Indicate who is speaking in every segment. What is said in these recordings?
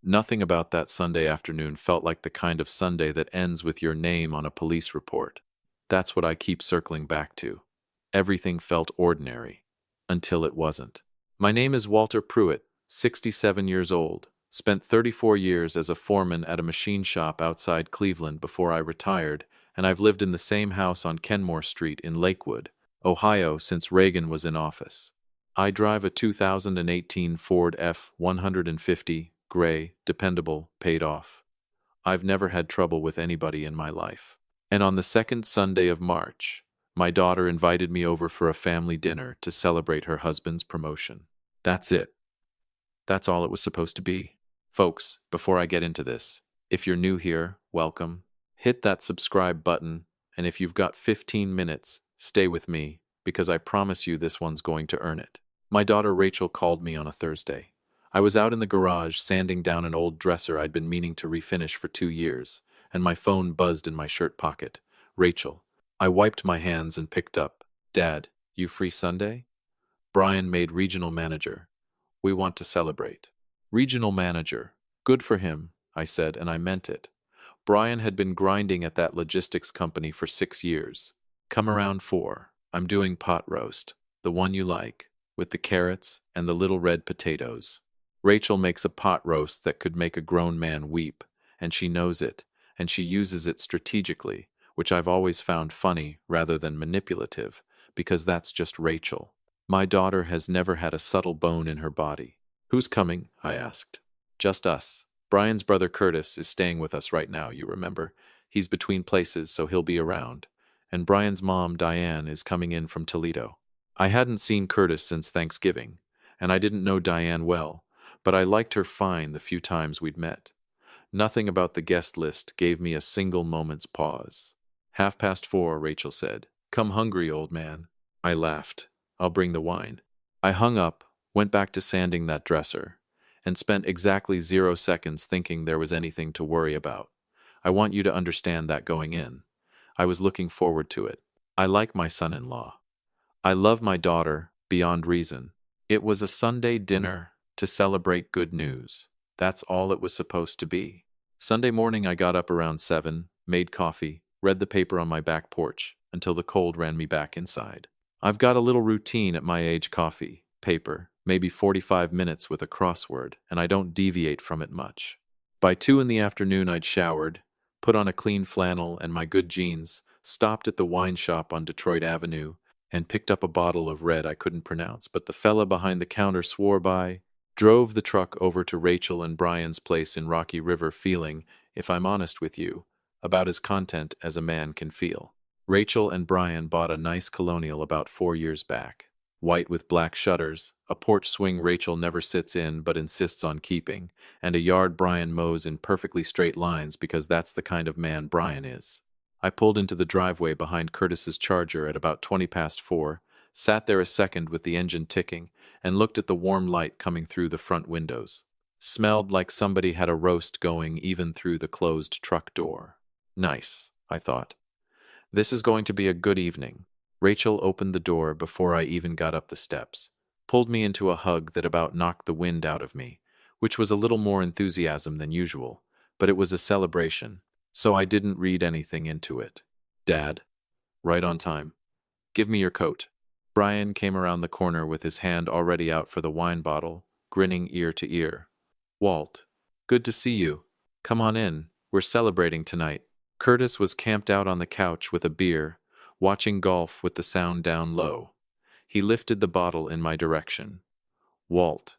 Speaker 1: Nothing about that Sunday afternoon felt like the kind of Sunday that ends with your name on a police report. That's what I keep circling back to. Everything felt ordinary. Until it wasn't. My name is Walter Pruitt, 67 years old. Spent 34 years as a foreman at a machine shop outside Cleveland before I retired, and I've lived in the same house on Kenmore Street in Lakewood, Ohio since Reagan was in office. I drive a 2018 Ford F-150, gray, dependable, paid off. I've never had trouble with anybody in my life. And on the second Sunday of March, my daughter invited me over for a family dinner to celebrate her husband's promotion. That's it. That's all it was supposed to be. Folks, before I get into this, if you're new here, welcome. Hit that subscribe button, and if you've got 15 minutes, stay with me, because I promise you this one's going to earn it. My daughter Rachel called me on a Thursday. I was out in the garage sanding down an old dresser I'd been meaning to refinish for 2 years, and my phone buzzed in my shirt pocket. Rachel. I wiped my hands and picked up. Dad, you free Sunday? Brian made regional manager. We want to celebrate. Regional manager. Good for him, I said, and I meant it. Brian had been grinding at that logistics company for 6 years. Come around 4. I'm doing pot roast, the one you like, with the carrots and the little red potatoes. Rachel makes a pot roast that could make a grown man weep, and she knows it, and she uses it strategically, which I've always found funny rather than manipulative, because that's just Rachel. My daughter has never had a subtle bone in her body. Who's coming? I asked. Just us. Brian's brother Curtis is staying with us right now, you remember. He's between places, so he'll be around. And Brian's mom, Diane, is coming in from Toledo. I hadn't seen Curtis since Thanksgiving, and I didn't know Diane well, but I liked her fine the few times we'd met. Nothing about the guest list gave me a single moment's pause. 4:30, Rachel said. Come hungry, old man. I laughed. I'll bring the wine. I hung up, went back to sanding that dresser, and spent exactly 0 seconds thinking there was anything to worry about. I want you to understand that going in. I was looking forward to it. I like my son-in-law. I love my daughter, beyond reason. It was a Sunday dinner to celebrate good news. That's all it was supposed to be. Sunday morning I got up around 7, made coffee, read the paper on my back porch, until the cold ran me back inside. I've got a little routine at my age: coffee, paper, maybe 45 minutes with a crossword, and I don't deviate from it much. By 2 in the afternoon I'd showered, put on a clean flannel and my good jeans, stopped at the wine shop on Detroit Avenue, and picked up a bottle of red I couldn't pronounce, but the fella behind the counter swore by, drove the truck over to Rachel and Brian's place in Rocky River feeling, if I'm honest with you, about as content as a man can feel. Rachel and Brian bought a nice colonial about 4 years back. White with black shutters, a porch swing Rachel never sits in but insists on keeping, and a yard Brian mows in perfectly straight lines because that's the kind of man Brian is. I pulled into the driveway behind Curtis's Charger at about 4:20, sat there a second with the engine ticking, and looked at the warm light coming through the front windows. Smelled like somebody had a roast going even through the closed truck door. Nice, I thought. This is going to be a good evening. Rachel opened the door before I even got up the steps, pulled me into a hug that about knocked the wind out of me, which was a little more enthusiasm than usual, but it was a celebration, so I didn't read anything into it. Dad. Right on time. Give me your coat. Brian came around the corner with his hand already out for the wine bottle, grinning ear to ear. Walt. Good to see you. Come on in. We're celebrating tonight. Curtis was camped out on the couch with a beer, watching golf with the sound down low. He lifted the bottle in my direction. Walt.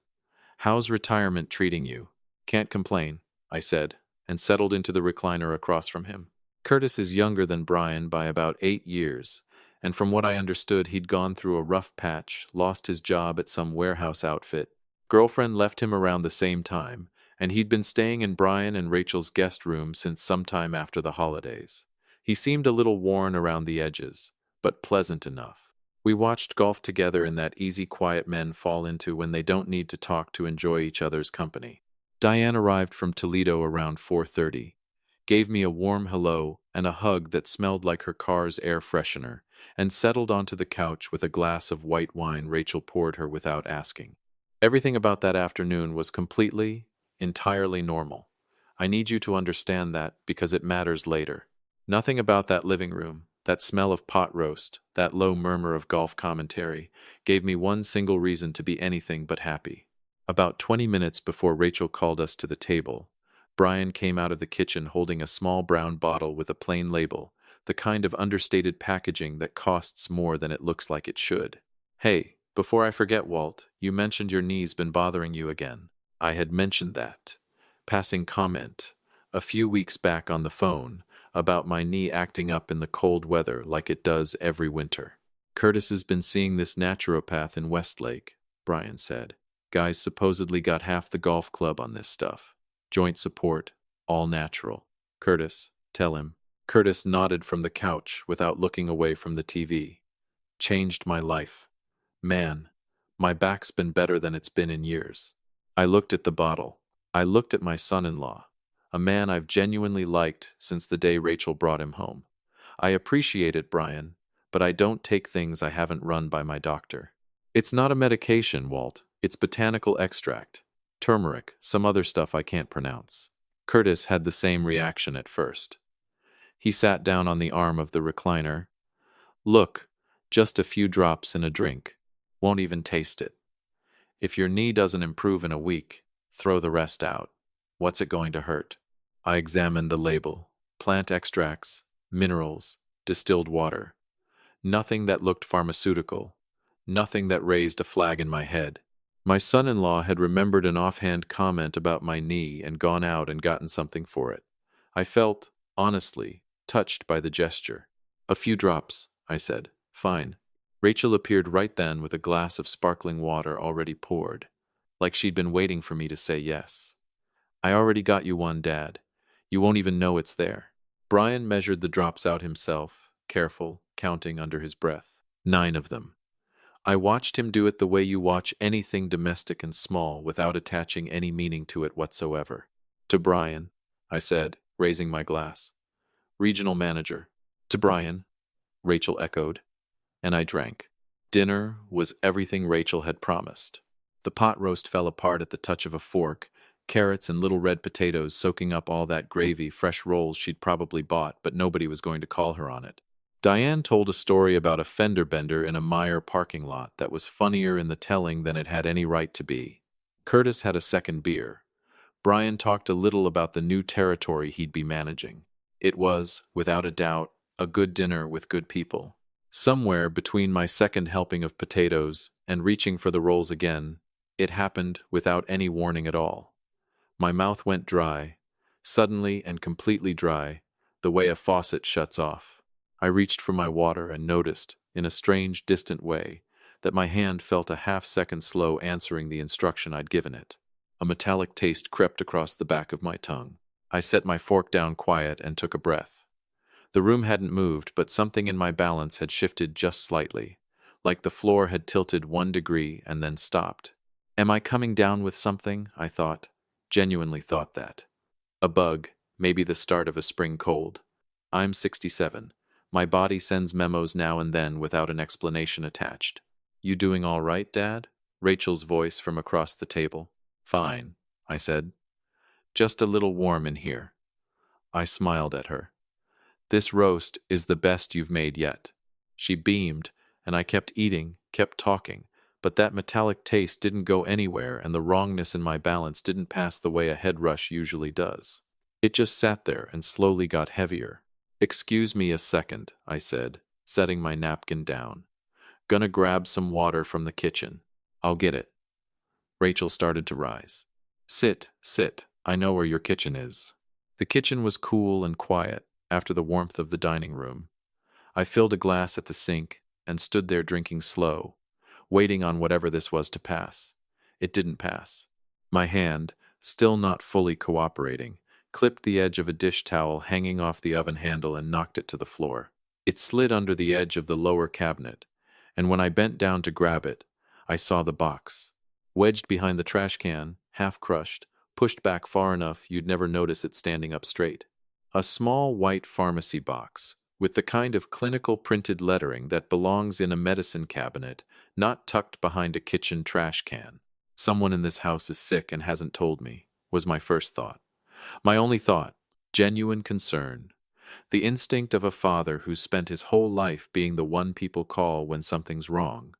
Speaker 1: How's retirement treating you? Can't complain, I said, and settled into the recliner across from him. Curtis is younger than Brian by about 8 years, and from what I understood he'd gone through a rough patch, lost his job at some warehouse outfit. Girlfriend left him around the same time, and he'd been staying in Brian and Rachel's guest room since sometime after the holidays. He seemed a little worn around the edges, but pleasant enough. We watched golf together in that easy quiet men fall into when they don't need to talk to enjoy each other's company. Diane arrived from Toledo around 4:30, gave me a warm hello and a hug that smelled like her car's air freshener, and settled onto the couch with a glass of white wine Rachel poured her without asking. Everything about that afternoon was completely, Entirely normal. I need you to understand that because it matters later. Nothing about that living room, that smell of pot roast, that low murmur of golf commentary, gave me one single reason to be anything but happy. About 20 minutes before Rachel called us to the table, Brian came out of the kitchen holding a small brown bottle with a plain label, the kind of understated packaging that costs more than it looks like it should. Hey, before I forget, Walt, you mentioned your knee's been bothering you again. I had mentioned that. Passing comment. A few weeks back on the phone, about my knee acting up in the cold weather like it does every winter. Curtis has been seeing this naturopath in Westlake, Brian said. Guy's supposedly got half the golf club on this stuff. Joint support, all natural. Curtis, tell him. Curtis nodded from the couch without looking away from the TV. Changed my life. Man, my back's been better than it's been in years. I looked at the bottle. I looked at my son-in-law, a man I've genuinely liked since the day Rachel brought him home. I appreciate it, Brian, but I don't take things I haven't run by my doctor. It's not a medication, Walt. It's botanical extract. Turmeric, some other stuff I can't pronounce. Curtis had the same reaction at first. He sat down on the arm of the recliner. Look, just a few drops in a drink. Won't even taste it. If your knee doesn't improve in a week, throw the rest out. What's it going to hurt? I examined the label. Plant extracts, minerals, distilled water. Nothing that looked pharmaceutical. Nothing that raised a flag in my head. My son-in-law had remembered an offhand comment about my knee and gone out and gotten something for it. I felt, honestly, touched by the gesture. A few drops, I said. Fine. Rachel appeared right then with a glass of sparkling water already poured, like she'd been waiting for me to say yes. I already got you one, Dad. You won't even know it's there. Brian measured the drops out himself, careful, counting under his breath. 9 of them. I watched him do it the way you watch anything domestic and small without attaching any meaning to it whatsoever. To Brian, I said, raising my glass. Regional manager. To Brian, Rachel echoed, and I drank. Dinner was everything Rachel had promised. The pot roast fell apart at the touch of a fork, carrots and little red potatoes soaking up all that gravy, fresh rolls she'd probably bought, but nobody was going to call her on it. Diane told a story about a fender bender in a Meijer parking lot that was funnier in the telling than it had any right to be. Curtis had a second beer. Brian talked a little about the new territory he'd be managing. It was, without a doubt, a good dinner with good people. Somewhere between my second helping of potatoes and reaching for the rolls again, it happened without any warning at all. My mouth went dry, suddenly and completely dry, the way a faucet shuts off. I reached for my water and noticed, in a strange, distant way, that my hand felt a half-second slow answering the instruction I'd given it. A metallic taste crept across the back of my tongue. I set my fork down quiet and took a breath. The room hadn't moved, but something in my balance had shifted just slightly, like the floor had tilted 1 degree and then stopped. Am I coming down with something? I thought. Genuinely thought that. A bug, maybe the start of a spring cold. I'm 67. My body sends memos now and then without an explanation attached. You doing all right, Dad? Rachel's voice from across the table. Fine, I said. Just a little warm in here. I smiled at her. This roast is the best you've made yet. She beamed, and I kept eating, kept talking, but that metallic taste didn't go anywhere and the wrongness in my balance didn't pass the way a head rush usually does. It just sat there and slowly got heavier. Excuse me a second, I said, setting my napkin down. Gonna grab some water from the kitchen. I'll get it. Rachel started to rise. Sit, sit. I know where your kitchen is. The kitchen was cool and quiet after the warmth of the dining room. I filled a glass at the sink and stood there drinking slow, waiting on whatever this was to pass. It didn't pass. My hand, still not fully cooperating, clipped the edge of a dish towel hanging off the oven handle and knocked it to the floor. It slid under the edge of the lower cabinet, and when I bent down to grab it, I saw the box. Wedged behind the trash can, half crushed, pushed back far enough you'd never notice it standing up straight. A small white pharmacy box, with the kind of clinical printed lettering that belongs in a medicine cabinet, not tucked behind a kitchen trash can. Someone in this house is sick and hasn't told me. was my first thought. My only thought, genuine concern. The instinct of a father who's spent his whole life being the one people call when something's wrong.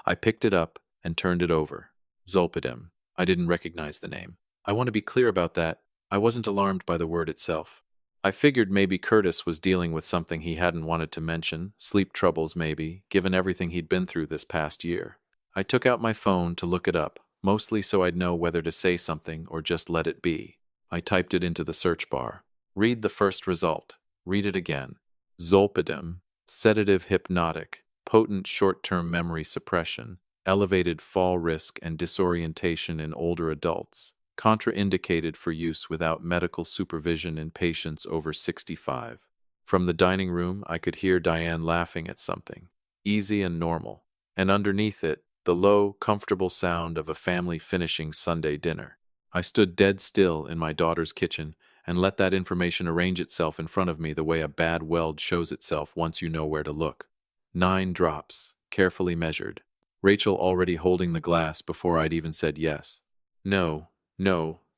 Speaker 1: I picked it up and turned it over. Zolpidem. I didn't recognize the name. I want to be clear about that. I wasn't alarmed by the word itself. I figured maybe Curtis was dealing with something he hadn't wanted to mention, sleep troubles maybe, given everything he'd been through this past year. I took out my phone to look it up, mostly so I'd know whether to say something or just let it be. I typed it into the search bar. Read the first result. Read it again. Zolpidem, sedative hypnotic, potent short-term memory suppression, elevated fall risk and disorientation in older adults, contraindicated for use without medical supervision in patients over 65. From the dining room, I could hear Diane laughing at something, easy and normal, and underneath it, the low, comfortable sound of a family finishing Sunday dinner. I stood dead still in my daughter's kitchen and let that information arrange itself in front of me the way a bad weld shows itself once you know where to look. 9 drops, carefully measured. Rachel already holding the glass before I'd even said yes. No,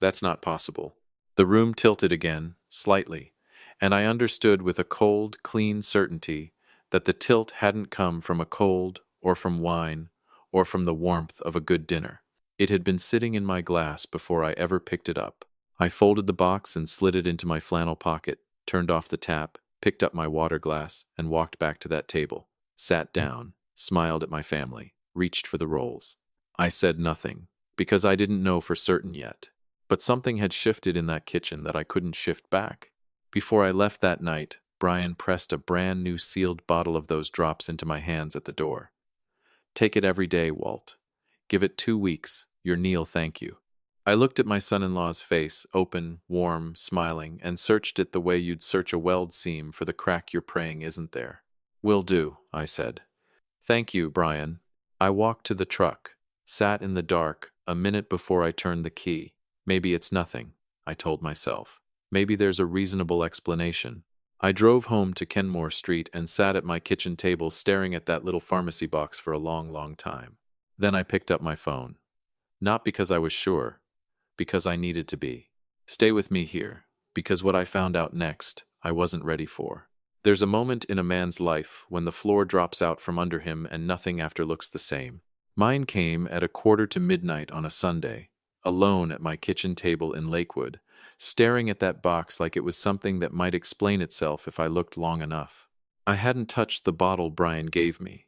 Speaker 1: that's not possible. The room tilted again, slightly, and I understood with a cold, clean certainty that the tilt hadn't come from a cold, or from wine, or from the warmth of a good dinner. It had been sitting in my glass before I ever picked it up. I folded the box and slid it into my flannel pocket, turned off the tap, picked up my water glass, and walked back to that table. Sat down, smiled at my family, reached for the rolls. I said nothing, because I didn't know for certain yet. But something had shifted in that kitchen that I couldn't shift back. Before I left that night, Brian pressed a brand new sealed bottle of those drops into my hands at the door. Take it every day, Walt. Give it 2 weeks. Your Neil, thank you. I looked at my son-in-law's face, open, warm, smiling, and searched it the way you'd search a weld seam for the crack you're praying isn't there. Will do, I said. Thank you, Brian. I walked to the truck, sat in the dark, a minute before I turned the key. Maybe it's nothing, I told myself. Maybe there's a reasonable explanation. I drove home to Kenmore Street and sat at my kitchen table staring at that little pharmacy box for a long, long time. Then I picked up my phone. Not because I was sure, because I needed to be. Stay with me here, because what I found out next, I wasn't ready for. There's a moment in a man's life when the floor drops out from under him and nothing after looks the same. Mine came at 1:45 on a Sunday, alone at my kitchen table in Lakewood, staring at that box like it was something that might explain itself if I looked long enough. I hadn't touched the bottle Brian gave me.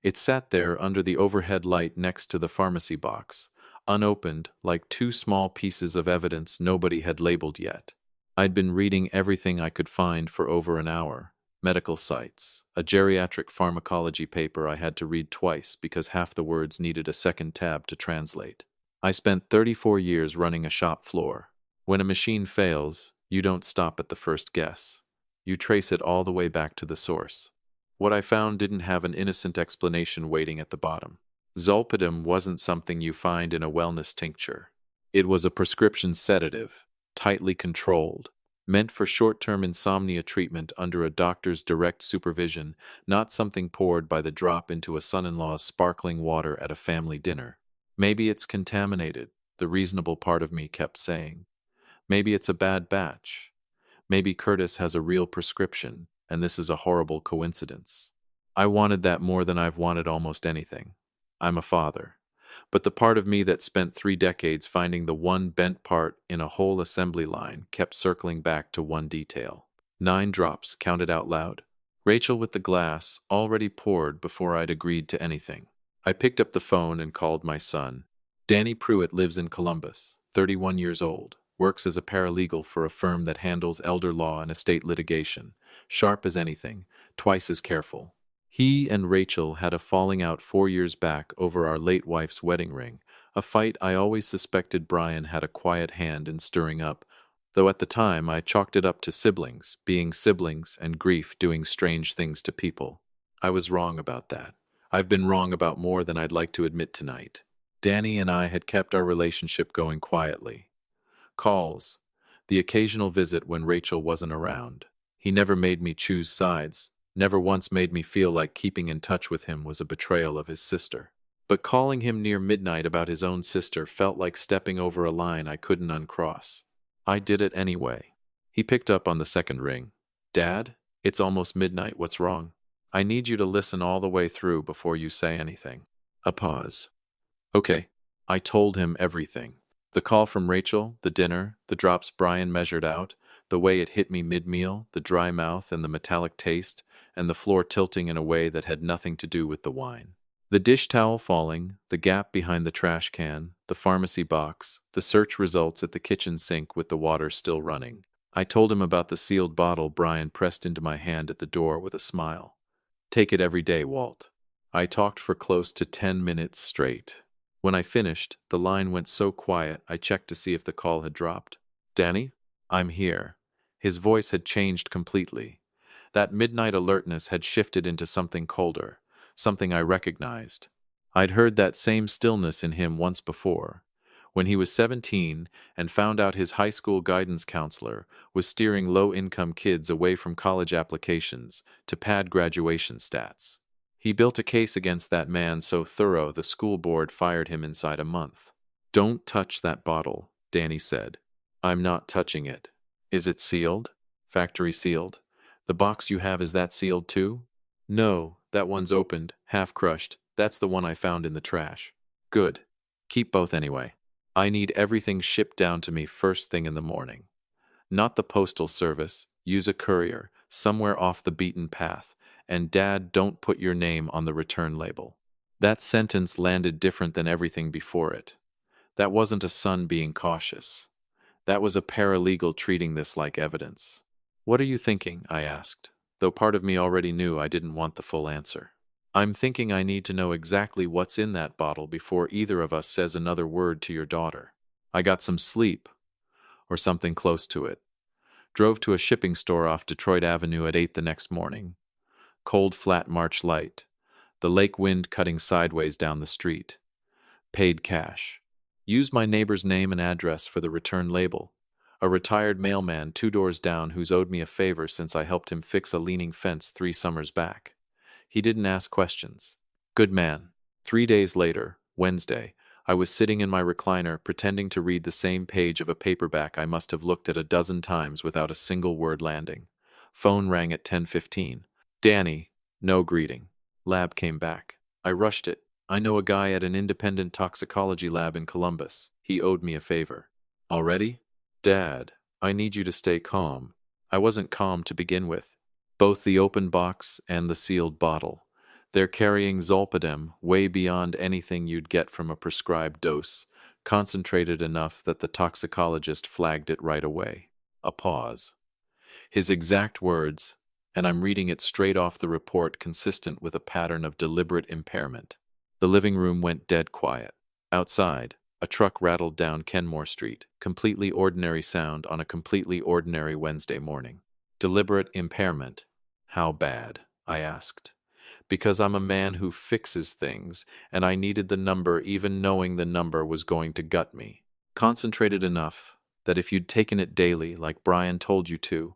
Speaker 1: It sat there under the overhead light next to the pharmacy box, unopened like 2 small pieces of evidence nobody had labeled yet. I'd been reading everything I could find for over an hour. Medical sites, a geriatric pharmacology paper I had to read twice because half the words needed a second tab to translate. I spent 34 years running a shop floor. When a machine fails, you don't stop at the first guess. You trace it all the way back to the source. What I found didn't have an innocent explanation waiting at the bottom. Zolpidem wasn't something you find in a wellness tincture. It was a prescription sedative, tightly controlled, meant for short-term insomnia treatment under a doctor's direct supervision, not something poured by the drop into a son-in-law's sparkling water at a family dinner. Maybe it's contaminated, the reasonable part of me kept saying. Maybe it's a bad batch. Maybe Curtis has a real prescription, and this is a horrible coincidence. I wanted that more than I've wanted almost anything. I'm a father. But the part of me that spent 3 decades finding the one bent part in a whole assembly line kept circling back to one detail. 9 drops, counted out loud. Rachel with the glass, already poured before I'd agreed to anything. I picked up the phone and called my son. Danny Pruitt lives in Columbus, 31 years old, works as a paralegal for a firm that handles elder law and estate litigation, sharp as anything, twice as careful. He and Rachel had a falling out 4 years back over our late wife's wedding ring, a fight I always suspected Brian had a quiet hand in stirring up, though at the time I chalked it up to siblings, being siblings, and grief doing strange things to people. I was wrong about that. I've been wrong about more than I'd like to admit tonight. Danny and I had kept our relationship going quietly. Calls, the occasional visit when Rachel wasn't around. He never made me choose sides. Never once made me feel like keeping in touch with him was a betrayal of his sister. But calling him near midnight about his own sister felt like stepping over a line I couldn't uncross. I did it anyway. He picked up on the second ring. Dad, it's almost midnight. What's wrong? I need you to listen all the way through before you say anything. A pause. Okay. I told him everything. The call from Rachel, the dinner, the drops Brian measured out, the way it hit me mid-meal, the dry mouth and the metallic taste, and the floor tilting in a way that had nothing to do with the wine. The dish towel falling, the gap behind the trash can, the pharmacy box, the search results at the kitchen sink with the water still running. I told him about the sealed bottle Brian pressed into my hand at the door with a smile. Take it every day, Walt. I talked for close to 10 minutes straight. When I finished, the line went so quiet I checked to see if the call had dropped. Danny? I'm here. His voice had changed completely. That midnight alertness had shifted into something colder, something I recognized. I'd heard that same stillness in him once before, when he was 17 and found out his high school guidance counselor was steering low-income kids away from college applications to pad graduation stats. He built a case against that man so thorough the school board fired him inside a month. Don't touch that bottle, Danny said. I'm not touching it. Is it sealed? Factory sealed? The box you have, is that sealed too? No, that one's opened, half crushed. That's the one I found in the trash. Good. Keep both anyway. I need everything shipped down to me first thing in the morning. Not the postal service. Use a courier, somewhere off the beaten path. And Dad, don't put your name on the return label. That sentence landed different than everything before it. That wasn't a son being cautious. That was a paralegal treating this like evidence. What are you thinking? I asked, though part of me already knew I didn't want the full answer. I'm thinking I need to know exactly what's in that bottle before either of us says another word to your daughter. I got some sleep, or something close to it. Drove to a shipping store off Detroit Avenue at 8 the next morning. Cold, flat March light. The lake wind cutting sideways down the street. Paid cash. Used my neighbor's name and address for the return label. A retired mailman 2 doors down who's owed me a favor since I helped him fix a leaning fence 3 summers back. He didn't ask questions. Good man. 3 days later, Wednesday, I was sitting in my recliner pretending to read the same page of a paperback I must have looked at a dozen times without a single word landing. Phone rang at 10:15. Danny. No greeting. Lab came back. I rushed it. I know a guy at an independent toxicology lab in Columbus. He owed me a favor. Already? Dad, I need you to stay calm. I wasn't calm to begin with. Both the open box and the sealed bottle. They're carrying zolpidem way beyond anything you'd get from a prescribed dose, concentrated enough that the toxicologist flagged it right away. A pause. His exact words, and I'm reading it straight off the report consistent with a pattern of deliberate impairment. The living room went dead quiet. Outside, a truck rattled down Kenmore Street, completely ordinary sound on a completely ordinary Wednesday morning. Deliberate impairment. How bad? I asked. Because I'm a man who fixes things, and I needed the number even knowing the number was going to gut me. Concentrated enough that if you'd taken it daily, like Brian told you to,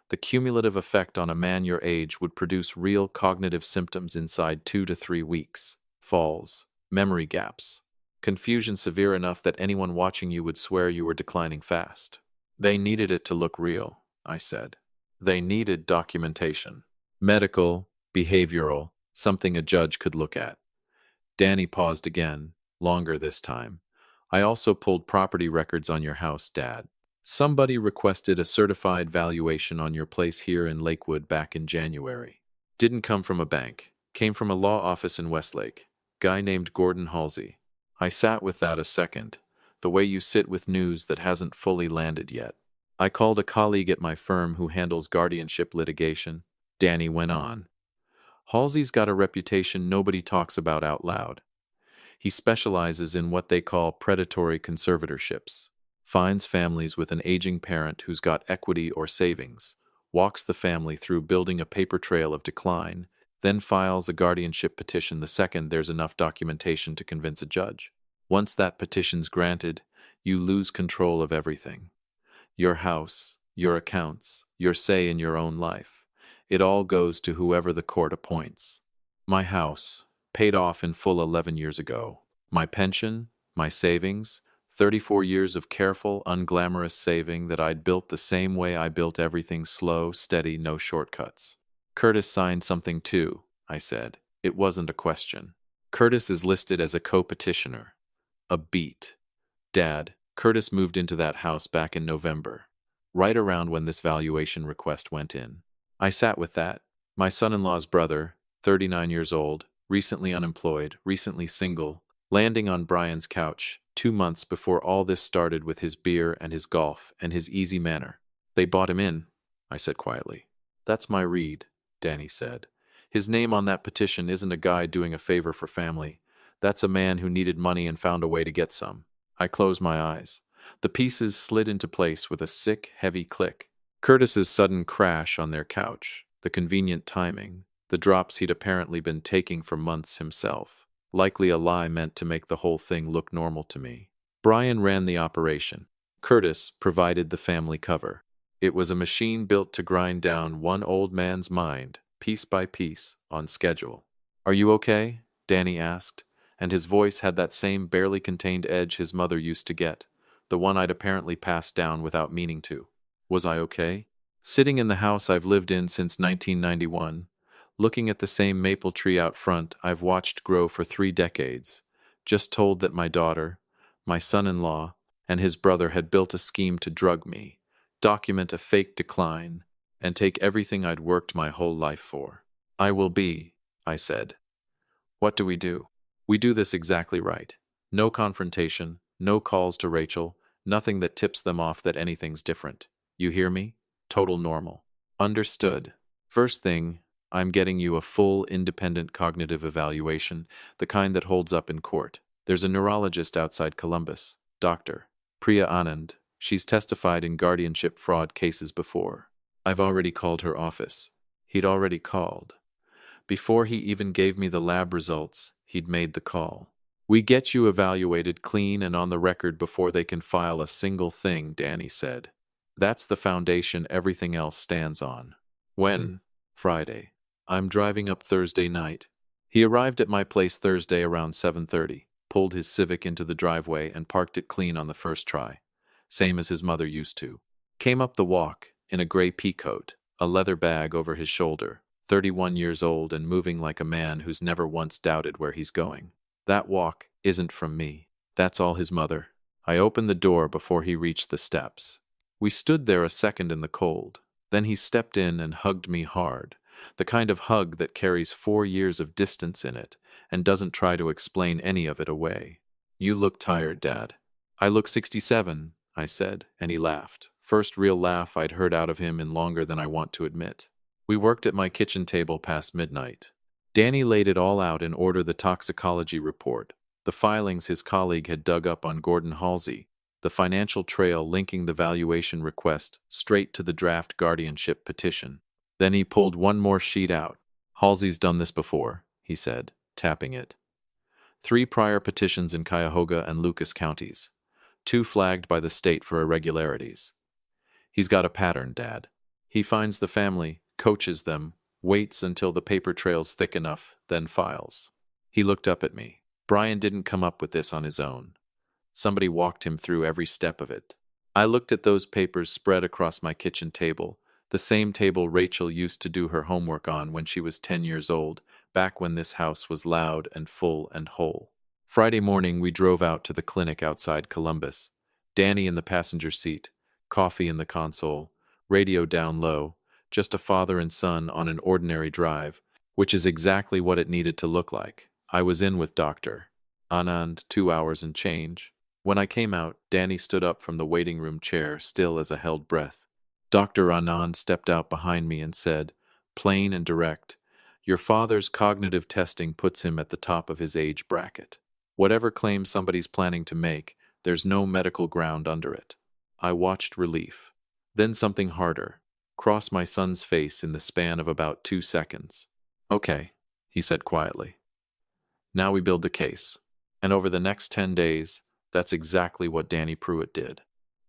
Speaker 1: the cumulative effect on a man your age would produce real cognitive symptoms inside 2 to 3 weeks. Falls, memory gaps, confusion severe enough that anyone watching you would swear you were declining fast. They needed it to look real, I said. They needed documentation. Medical, behavioral, something a judge could look at. Danny paused again, longer this time. I also pulled property records on your house, Dad. Somebody requested a certified valuation on your place here in Lakewood back in January. Didn't come from a bank. Came from a law office in Westlake. Guy named Gordon Halsey. I sat with that a second, the way you sit with news that hasn't fully landed yet. I called a colleague at my firm who handles guardianship litigation. Danny went on. Halsey's got a reputation nobody talks about out loud. He specializes in what they call predatory conservatorships. Finds families with an aging parent who's got equity or savings, walks the family through building a paper trail of decline, then files a guardianship petition the second there's enough documentation to convince a judge. Once that petition's granted, you lose control of everything. Your house, your accounts, your say in your own life. It all goes to whoever the court appoints. My house, paid off in full 11 years ago. My pension, my savings, 34 years of careful, unglamorous saving that I'd built the same way I built everything slow, steady, no shortcuts. Curtis signed something too, I said. It wasn't a question. Curtis is listed as a co-petitioner. A beat. Dad, Curtis moved into that house back in November, right around when this valuation request went in. I sat with that. My son-in-law's brother, 39 years old, recently unemployed, recently single, landing on Brian's couch 2 months before all this started with his beer and his golf and his easy manner. They bought him in, I said quietly. That's my read, Danny said. His name on that petition isn't a guy doing a favor for family. That's a man who needed money and found a way to get some. I closed my eyes. The pieces slid into place with a sick, heavy click. Curtis's sudden crash on their couch, the convenient timing, the drops he'd apparently been taking for months himself, likely a lie meant to make the whole thing look normal to me. Brian ran the operation. Curtis provided the family cover. It was a machine built to grind down one old man's mind, piece by piece, on schedule. Are you okay? Danny asked, and his voice had that same barely contained edge his mother used to get, the one I'd apparently passed down without meaning to. Was I okay? Sitting in the house I've lived in since 1991, looking at the same maple tree out front I've watched grow for 3 decades, just told that my daughter, my son-in-law, and his brother had built a scheme to drug me, document a fake decline, and take everything I'd worked my whole life for. I will be, I said. What do? We do this exactly right. No confrontation, no calls to Rachel, nothing that tips them off that anything's different. You hear me? Total normal. Understood. First thing, I'm getting you a full independent cognitive evaluation, the kind that holds up in court. There's a neurologist outside Columbus, Dr. Priya Anand. She's testified in guardianship fraud cases before. I've already called her office. He'd already called. Before he even gave me the lab results, he'd made the call. We get you evaluated clean and on the record before they can file a single thing, Danny said. That's the foundation everything else stands on. When? Friday. I'm driving up Thursday night. He arrived at my place Thursday around 7:30, pulled his Civic into the driveway and parked it clean on the first try, same as his mother used to. Came up the walk, in a gray pea coat, a leather bag over his shoulder, 31 years old and moving like a man who's never once doubted where he's going. That walk isn't from me. That's all his mother. I opened the door before he reached the steps. We stood there a second in the cold. Then he stepped in and hugged me hard, the kind of hug that carries 4 years of distance in it and doesn't try to explain any of it away. You look tired, Dad. I look 67, I said, and he laughed. First real laugh I'd heard out of him in longer than I want to admit. We worked at my kitchen table past midnight. Danny laid it all out in order: the toxicology report, the filings his colleague had dug up on Gordon Halsey, the financial trail linking the valuation request straight to the draft guardianship petition. Then he pulled one more sheet out. Halsey's done this before, he said, tapping it. 3 prior petitions in Cuyahoga and Lucas counties, 2 flagged by the state for irregularities. He's got a pattern, Dad. He finds the family, coaches them, waits until the paper trail's thick enough, then files. He looked up at me. Brian didn't come up with this on his own. Somebody walked him through every step of it. I looked at those papers spread across my kitchen table, the same table Rachel used to do her homework on when she was 10 years old, back when this house was loud and full and whole. Friday morning we drove out to the clinic outside Columbus. Danny in the passenger seat, coffee in the console, radio down low, just a father and son on an ordinary drive, which is exactly what it needed to look like. I was in with Dr. Anand 2 hours and change. When I came out, Danny stood up from the waiting room chair, still as a held breath. Dr. Anand stepped out behind me and said, plain and direct, your father's cognitive testing puts him at the top of his age bracket. Whatever claim somebody's planning to make, there's no medical ground under it. I watched relief. Then something harder crossed my son's face in the span of about 2 seconds. Okay, he said quietly. Now we build the case. And over the next 10 days, that's exactly what Danny Pruitt did.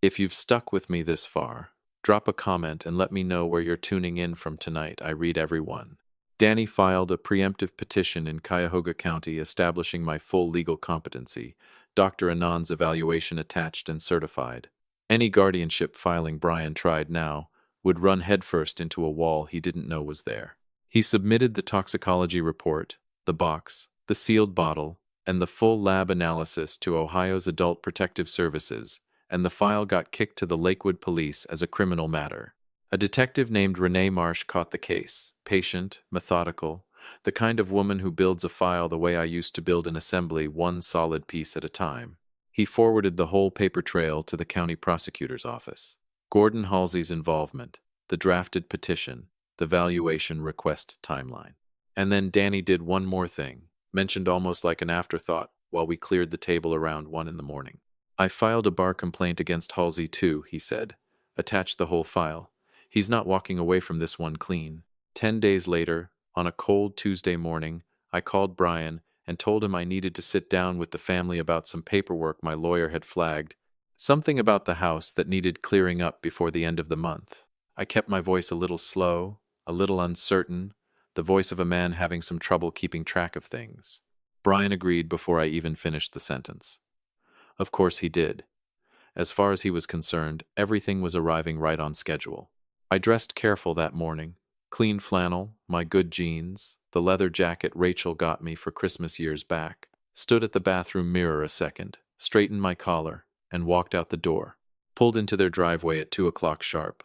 Speaker 1: If you've stuck with me this far, drop a comment and let me know where you're tuning in from tonight. I read every one. Danny filed a preemptive petition in Cuyahoga County establishing my full legal competency, Dr. Anand's evaluation attached and certified. Any guardianship filing Brian tried now would run headfirst into a wall he didn't know was there. He submitted the toxicology report, the box, the sealed bottle, and the full lab analysis to Ohio's Adult Protective Services, and the file got kicked to the Lakewood Police as a criminal matter. A detective named Renee Marsh caught the case, patient, methodical, the kind of woman who builds a file the way I used to build an assembly, one solid piece at a time. He forwarded the whole paper trail to the county prosecutor's office. Gordon Halsey's involvement, the drafted petition, the valuation request timeline. And then Danny did one more thing, mentioned almost like an afterthought while we cleared the table around 1 in the morning. I filed a bar complaint against Halsey too, he said. Attached the whole file. He's not walking away from this one clean. 10 days later, on a cold Tuesday morning, I called Brian and told him I needed to sit down with the family about some paperwork my lawyer had flagged, something about the house that needed clearing up before the end of the month. I kept my voice a little slow, a little uncertain, the voice of a man having some trouble keeping track of things. Brian agreed before I even finished the sentence. Of course he did. As far as he was concerned, everything was arriving right on schedule. I dressed careful that morning. Clean flannel, my good jeans, the leather jacket Rachel got me for Christmas years back. Stood at the bathroom mirror a second, straightened my collar, and walked out the door. Pulled into their driveway at 2 o'clock sharp.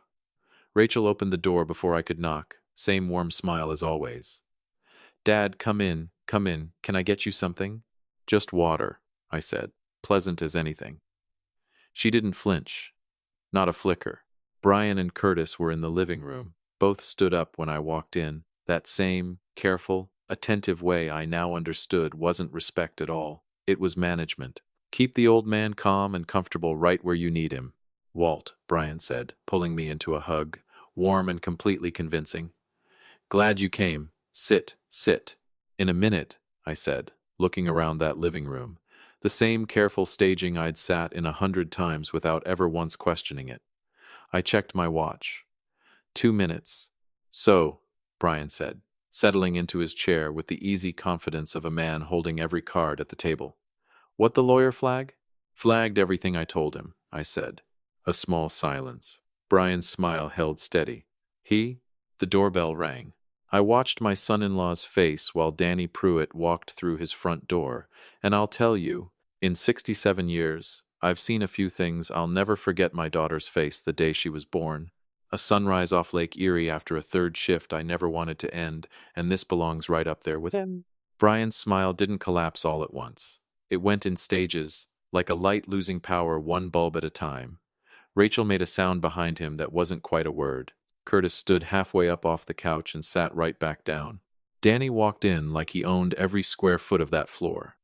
Speaker 1: Rachel opened the door before I could knock, same warm smile as always. Dad, come in, can I get you something? Just water, I said, pleasant as anything. She didn't flinch. Not a flicker. Brian and Curtis were in the living room. Both stood up when I walked in. That same, careful, attentive way I now understood wasn't respect at all. It was management. Keep the old man calm and comfortable right where you need him. Walt, Brian said, pulling me into a hug, warm and completely convincing. Glad you came. Sit. In a minute, I said, looking around that living room. The same careful staging I'd sat in 100 times without ever once questioning it. I checked my watch. 2 minutes. So, Brian said, settling into his chair with the easy confidence of a man holding every card at the table. What the lawyer flag? Flagged everything I told him, I said. A small silence. Brian's smile held steady. The doorbell rang. I watched my son-in-law's face while Danny Pruitt walked through his front door, and I'll tell you, in 67 years, I've seen a few things I'll never forget my daughter's face the day she was born. A sunrise off Lake Erie after a third shift I never wanted to end, and this belongs right up there with him. Brian's smile didn't collapse all at once. It went in stages, like a light losing power one bulb at a time. Rachel made a sound behind him that wasn't quite a word. Curtis stood halfway up off the couch and sat right back down. Danny walked in like he owned every square foot of that floor.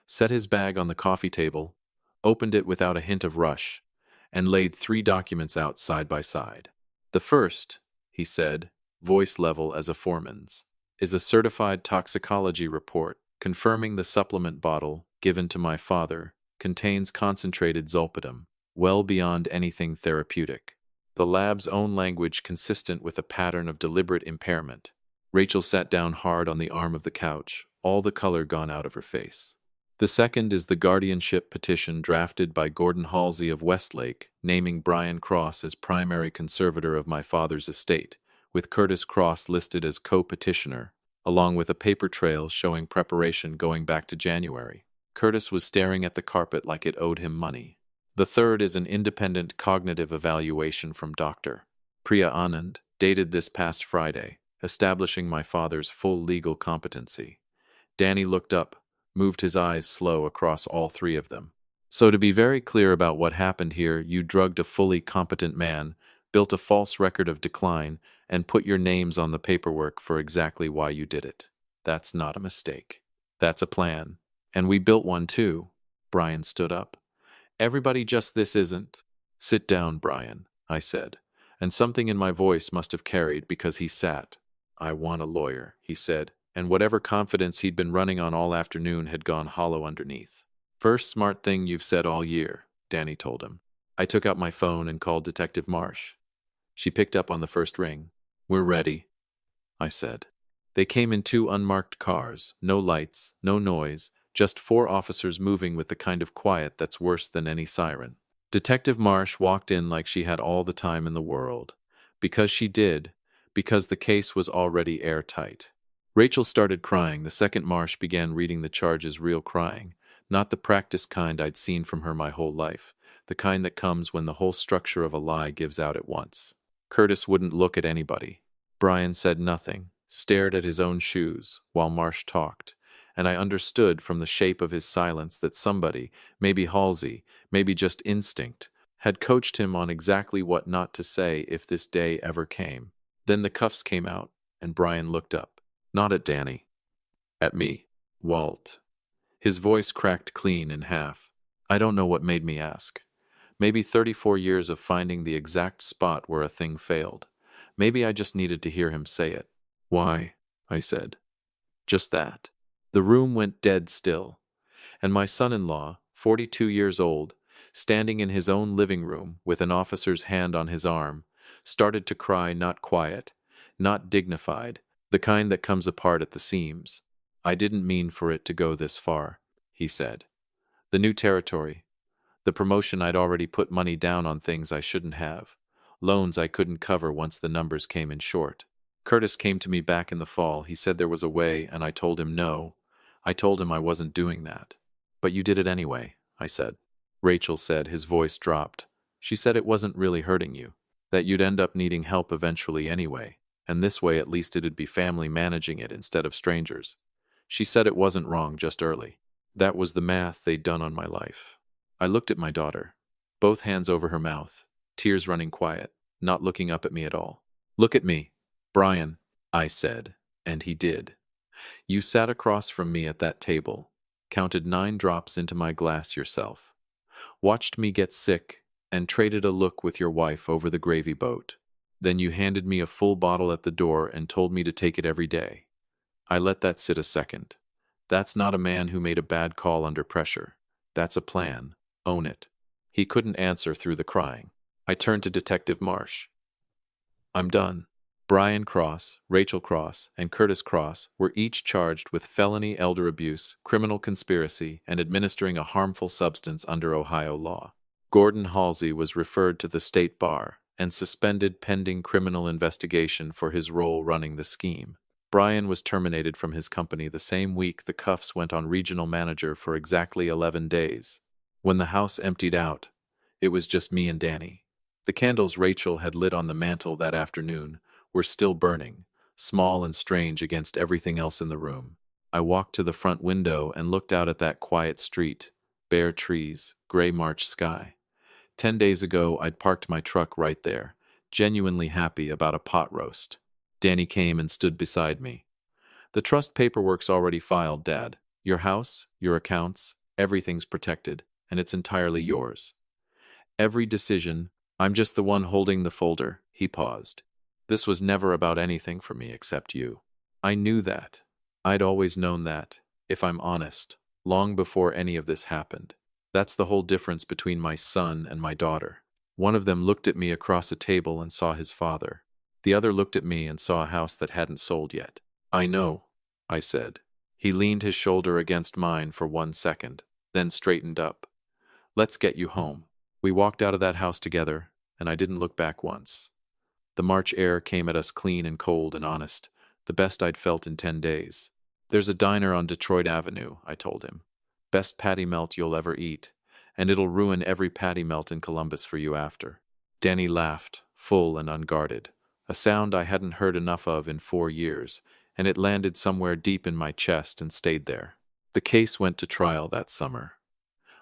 Speaker 1: Set his bag on the coffee table, opened it without a hint of rush, and laid 3 documents out side by side. The first, he said, voice level as a foreman's, is a certified toxicology report confirming the supplement bottle given to my father contains concentrated zolpidem, well beyond anything therapeutic. The lab's own language consistent with a pattern of deliberate impairment. Rachel sat down hard on the arm of the couch, all the color gone out of her face. The second is the guardianship petition drafted by Gordon Halsey of Westlake, naming Brian Cross as primary conservator of my father's estate, with Curtis Cross listed as co-petitioner, along with a paper trail showing preparation going back to January. Curtis was staring at the carpet like it owed him money. The third is an independent cognitive evaluation from Dr. Priya Anand, dated this past Friday, establishing my father's full legal competency. Danny looked up, moved his eyes slow across all 3 of them. So to be very clear about what happened here, you drugged a fully competent man, built a false record of decline, and put your names on the paperwork for exactly why you did it. That's not a mistake. That's a plan. And we built one too. Brian stood up. Everybody just this isn't. Sit down, Brian, I said, and something in my voice must have carried because he sat. I want a lawyer, he said, and whatever confidence he'd been running on all afternoon had gone hollow underneath. First smart thing you've said all year, Danny told him. I took out my phone and called Detective Marsh. She picked up on the first ring. We're ready, I said. They came in two unmarked cars, no lights, no noise, just four officers moving with the kind of quiet that's worse than any siren. Detective Marsh walked in like she had all the time in the world. Because she did, because the case was already airtight. Rachel started crying the second Marsh began reading the charges, real crying, not the practiced kind I'd seen from her my whole life, the kind that comes when the whole structure of a lie gives out at once. Curtis wouldn't look at anybody. Brian said nothing, stared at his own shoes, while Marsh talked, and I understood from the shape of his silence that somebody, maybe Halsey, maybe just instinct, had coached him on exactly what not to say if this day ever came. Then the cuffs came out, and Brian looked up. Not at Danny. At me. Walt. His voice cracked clean in half. I don't know what made me ask. Maybe 34 years of finding the exact spot where a thing failed. Maybe I just needed to hear him say it. Why? I said. Just that. The room went dead still, and my son-in-law, 42 years old, standing in his own living room with an officer's hand on his arm, started to cry, not quiet, not dignified, the kind that comes apart at the seams. I didn't mean for it to go this far, he said. The new territory, the promotion I'd already put money down on things I shouldn't have, loans I couldn't cover once the numbers came in short. Curtis came to me back in the fall. He said there was a way, and I told him no. I told him I wasn't doing that. But you did it anyway, I said. Rachel said, his voice dropped. She said it wasn't really hurting you, that you'd end up needing help eventually anyway, and this way at least it'd be family managing it instead of strangers. She said it wasn't wrong, just early. That was the math they'd done on my life. I looked at my daughter, both hands over her mouth, tears running quiet, not looking up at me at all. Look at me, Brian, I said, and he did. You sat across from me at that table, counted 9 drops into my glass yourself, watched me get sick, and traded a look with your wife over the gravy boat. Then you handed me a full bottle at the door and told me to take it every day. I let that sit a second. That's not a man who made a bad call under pressure. That's a plan. Own it. He couldn't answer through the crying. I turned to Detective Marsh. I'm done. Brian Cross, Rachel Cross, and Curtis Cross were each charged with felony elder abuse, criminal conspiracy, and administering a harmful substance under Ohio law. Gordon Halsey was referred to the state bar and suspended pending criminal investigation for his role running the scheme. Brian was terminated from his company the same week the cuffs went on regional manager for exactly 11 days. When the house emptied out, it was just me and Danny. The candles Rachel had lit on the mantel that afternoon were still burning, small and strange against everything else in the room. I walked to the front window and looked out at that quiet street, bare trees, gray March sky. 10 days ago, I'd parked my truck right there, genuinely happy about a pot roast. Danny came and stood beside me. The trust paperwork's already filed, Dad. Your house, your accounts, everything's protected, and it's entirely yours. Every decision, I'm just the one holding the folder. He paused. This was never about anything for me except you. I knew that. I'd always known that, if I'm honest, long before any of this happened. That's the whole difference between my son and my daughter. One of them looked at me across a table and saw his father. The other looked at me and saw a house that hadn't sold yet. I know, I said. He leaned his shoulder against mine for 1 second, then straightened up. Let's get you home. We walked out of that house together, and I didn't look back once. The March air came at us clean and cold and honest, the best I'd felt in 10 days. There's a diner on Detroit Avenue, I told him. Best patty melt you'll ever eat, and it'll ruin every patty melt in Columbus for you after. Danny laughed, full and unguarded, a sound I hadn't heard enough of in 4 years, and it landed somewhere deep in my chest and stayed there. The case went to trial that summer.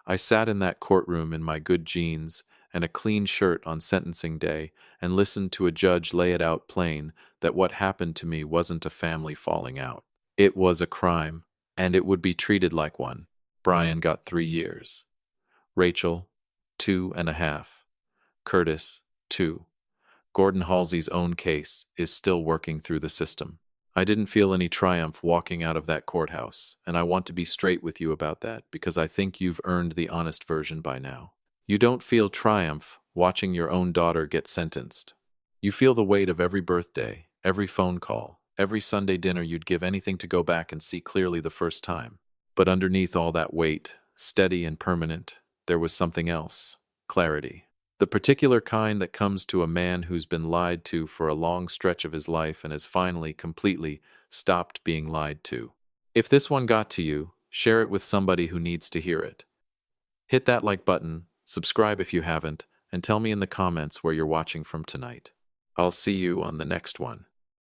Speaker 1: I sat in that courtroom in my good jeans and a clean shirt on sentencing day and listened to a judge lay it out plain that what happened to me wasn't a family falling out. It was a crime, and it would be treated like one. Brian got 3 years. Rachel, 2.5. Curtis, 2. Gordon Halsey's own case is still working through the system. I didn't feel any triumph walking out of that courthouse, and I want to be straight with you about that because I think you've earned the honest version by now. You don't feel triumph watching your own daughter get sentenced. You feel the weight of every birthday, every phone call, Every Sunday dinner you'd give anything to go back and see clearly the first time. But underneath all that weight, steady and permanent, there was something else. Clarity. The particular kind that comes to a man who's been lied to for a long stretch of his life and has finally, completely stopped being lied to. If this one got to you, share it with somebody who needs to hear it. Hit that like button, subscribe if you haven't, and tell me in the comments where you're watching from tonight. I'll see you on the next one.